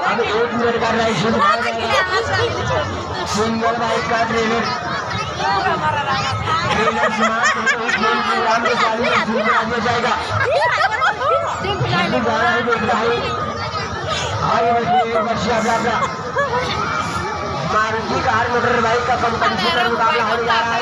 अब 1 मिनट का राइड शुरू हो जाएगा। सिंगल बाइक का ट्रेलर प्रोग्राम के चालू शुरू कर दिया जाएगा। मारुति कार मोटर बाइक का कंपटीशन मुकाबला होने जा रहा है।